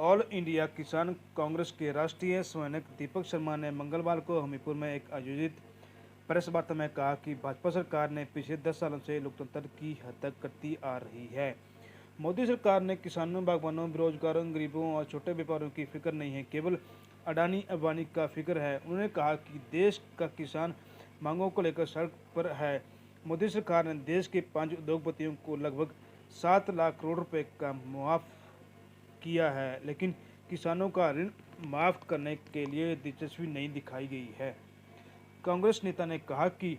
All India किसान कांग्रेस के राष्ट्रीय समन्वयक दीपक शर्मा ने मंगलवार को हमीरपुर में एक आयोजित प्रेस वार्ता में कहा कि भाजपा सरकार ने पिछले 10 सालों से लोकतंत्र की हत्या करती आ रही है। मोदी सरकार ने किसानों, बागवानों, बेरोजगारों, गरीबों और छोटे व्यापारियों की फिक्र नहीं है, केवल अडानी अंबानी का फिक्र है। उन्होंने कहा कि देश का किसान मांगों को लेकर सड़क पर है। मोदी सरकार ने देश के 5 उद्योगपतियों को लगभग 7 लाख करोड़ रुपए का मुआफ किया है, लेकिन किसानों का ऋण माफ करने के लिए दिलचस्पी नहीं दिखाई गई है। कांग्रेस नेता ने कहा कि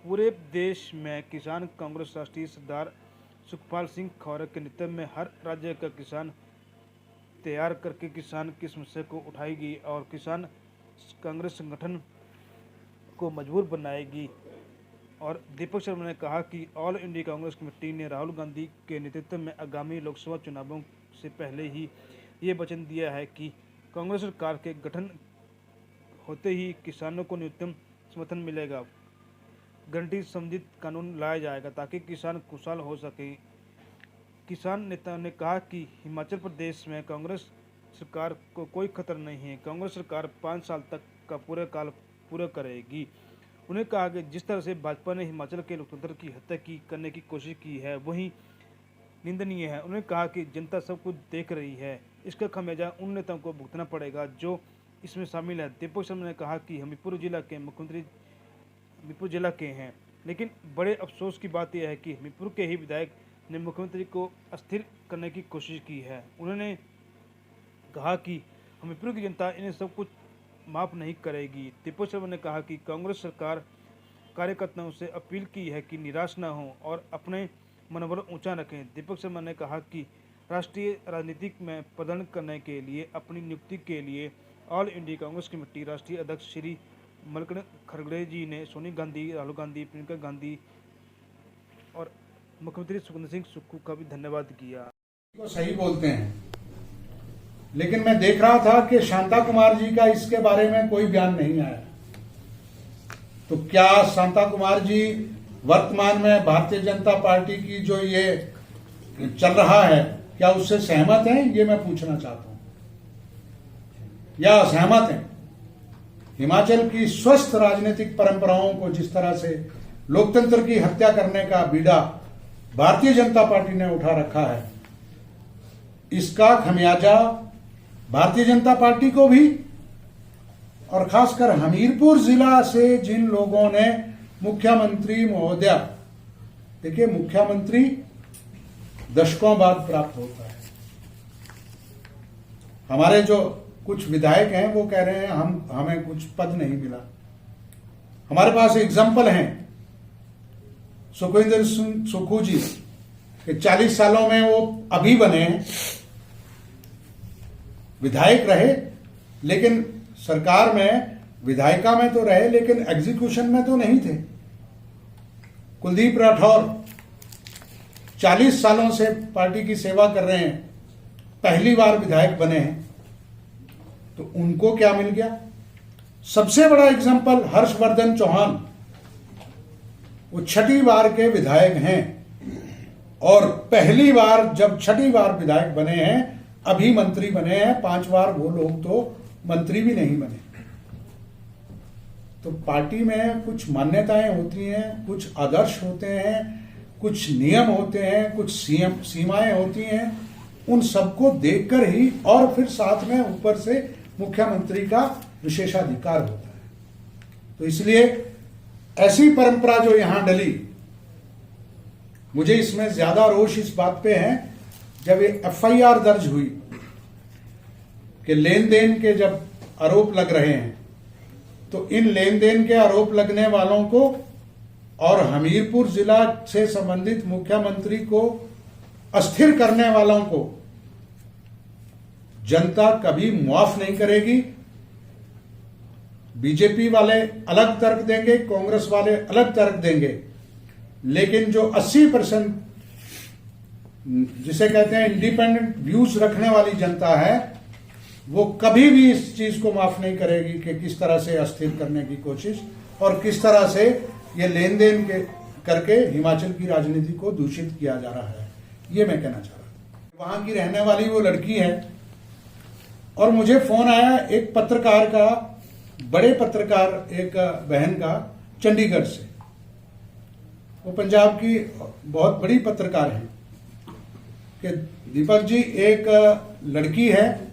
पूरे देश में किसान कांग्रेस राष्ट्रीय सरदार सुखपाल सिंह खौरे के नेतृत्व में हर राज्य का किसान तैयार करके किसान की समस्या को उठाएगी और किसान कांग्रेस संगठन को मजबूत बनाएगी। और दीपक शर्मा ने कहा कि ऑल इंडिया कांग्रेस कमेटी ने राहुल गांधी के नेतृत्व में आगामी लोकसभा चुनावों से पहले ही ये वचन दिया है कि कांग्रेस सरकार के गठन होते ही किसानों को न्यूनतम समर्थन मिलेगा। गारंटी संबंधित कानून लाया जाएगा ताकि किसान खुशहाल हो सके। किसान नेता ने कहा कि हिमाचल प्रदेश में कांग्रेस सरकार को कोई खतरा नहीं है। कांग्रेस सरकार 5 साल तक का पूरा काल पूरा करेगी। उन्हें कहा कि जिस तरह से भाजपा ने हिमाचल के लोकतंत्र की हत्या करने की कोशिश की है वही निंदनीय है। उन्होंने कहा कि जनता सब कुछ देख रही है, इसका खामियाजा उन नेताओं को भुगतना पड़ेगा जो इसमें शामिल है। दीपक शर्मा ने कहा कि हमीरपुर जिला के मुख्यमंत्री हमीरपुर जिला के हैं, लेकिन बड़े अफसोस की बात यह है कि हमीरपुर के ही विधायक ने मुख्यमंत्री को अस्थिर करने की कोशिश की है। उन्होंने कहा कि हमीरपुर की जनता इन्हें सब कुछ माफ नहीं करेगी। दीपक शर्मा ने कहा कि कांग्रेस सरकार कार्यकर्ताओं से अपील की है कि निराश न हों और अपने मनोबल ऊंचा रखें। दीपक शर्मा ने कहा कि राष्ट्रीय राजनीति में प्रदान करने के लिए अपनी नियुक्ति के लिए ऑल इंडिया कांग्रेस कमेटी राष्ट्रीय अध्यक्ष श्री मल्लिकार्जुन खड़गे जी ने सोनिया गांधी, राहुल गांधी, प्रियंका गांधी और मुख्यमंत्री सुखविंदर सिंह सुक्खू का भी धन्यवाद किया। तो सही बोलते हैं, लेकिन मैं देख रहा था कि शांता कुमार जी का इसके बारे में कोई बयान नहीं आया। तो क्या शांता कुमार जी वर्तमान में भारतीय जनता पार्टी की जो ये चल रहा है, क्या उससे सहमत हैं? ये मैं पूछना चाहता हूं, या असहमत हैं? हिमाचल की स्वस्थ राजनीतिक परंपराओं को जिस तरह से लोकतंत्र की हत्या करने का बीड़ा भारतीय जनता पार्टी ने उठा रखा है, इसका खमियाजा भारतीय जनता पार्टी को भी और खासकर हमीरपुर जिला से जिन लोगों ने मुख्यमंत्री महोदया, देखिए मुख्यमंत्री दशकों बाद प्राप्त होता है। हमारे जो कुछ विधायक हैं वो कह रहे हैं हमें कुछ पद नहीं मिला। हमारे पास एग्जाम्पल हैं सुखविंदर सिंह सुक्खू जी के 40 सालों में वो अभी बने हैं, विधायक रहे, लेकिन सरकार में विधायिका में तो रहे लेकिन एग्जीक्यूशन में तो नहीं थे। कुलदीप राठौर 40 सालों से पार्टी की सेवा कर रहे हैं, पहली बार विधायक बने हैं, तो उनको क्या मिल गया? सबसे बड़ा एग्जाम्पल हर्षवर्धन चौहान, वो 6ठी बार के विधायक हैं और पहली बार जब 6ठी बार विधायक बने हैं अभी मंत्री बने हैं। 5 बार वो लोग तो मंत्री भी नहीं बने। तो पार्टी में कुछ मान्यताएं होती हैं, कुछ आदर्श होते हैं, कुछ नियम होते हैं, कुछ सीमाएं होती हैं। उन सबको देखकर ही और फिर साथ में ऊपर से मुख्यमंत्री का विशेषाधिकार होता है। तो इसलिए ऐसी परंपरा जो यहां डली, मुझे इसमें ज्यादा रोष इस बात पे है जब ये एफआईआर दर्ज हुई कि लेन देन के जब आरोप लग रहे हैं, तो इन लेन देन के आरोप लगने वालों को और हमीरपुर जिला से संबंधित मुख्यमंत्री को अस्थिर करने वालों को जनता कभी मुआफ नहीं करेगी। बीजेपी वाले अलग तर्क देंगे, कांग्रेस वाले अलग तर्क देंगे, लेकिन जो 80% जिसे कहते हैं इंडिपेंडेंट व्यूज रखने वाली जनता है, वो कभी भी इस चीज को माफ नहीं करेगी कि किस तरह से अस्थिर करने की कोशिश और किस तरह से ये लेन देन करके हिमाचल की राजनीति को दूषित किया जा रहा है। ये मैं कहना चाह रहा हूं। वहां की रहने वाली वो लड़की है और मुझे फोन आया एक पत्रकार का, बड़े पत्रकार एक बहन का, चंडीगढ़ से। वो पंजाब की बहुत बड़ी पत्रकार है कि दीपक जी, एक लड़की है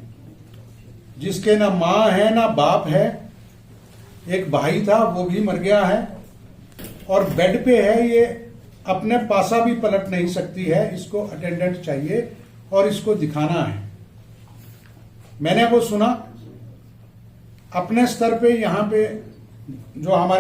जिसके ना माँ है ना बाप है, एक भाई था वो भी मर गया है और बेड पे है, ये अपने पासा भी पलट नहीं सकती है, इसको अटेंडेंट चाहिए और इसको दिखाना है। मैंने वो सुना, अपने स्तर पे यहाँ पे जो हमारे